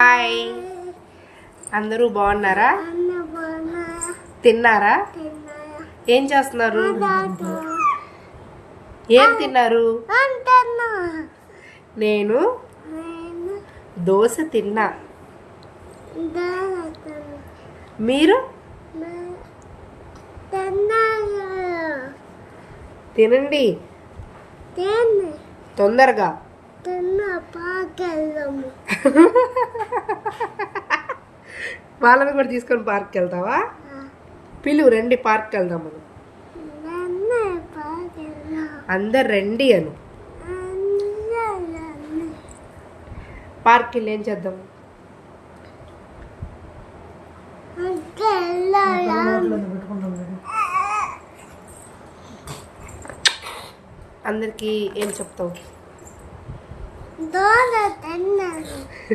Hi, అందరూ బాగున్నారా? తిన్నారా? ఏం చేస్తున్నారు? ఏం తిన్నారు? నేను దోశ తిన్నా. మీరు తినండి తొందరగా. వాళ్ళని కూడా తీసుకొని పార్క్కి వెళ్తావా? పిలువు, రండి పార్క్కి వెళ్దాం మనం. అందరు రండి అను. పార్క్కి వెళ్ళి ఏం చేద్దాం? అందరికి ఏం చెప్తావు?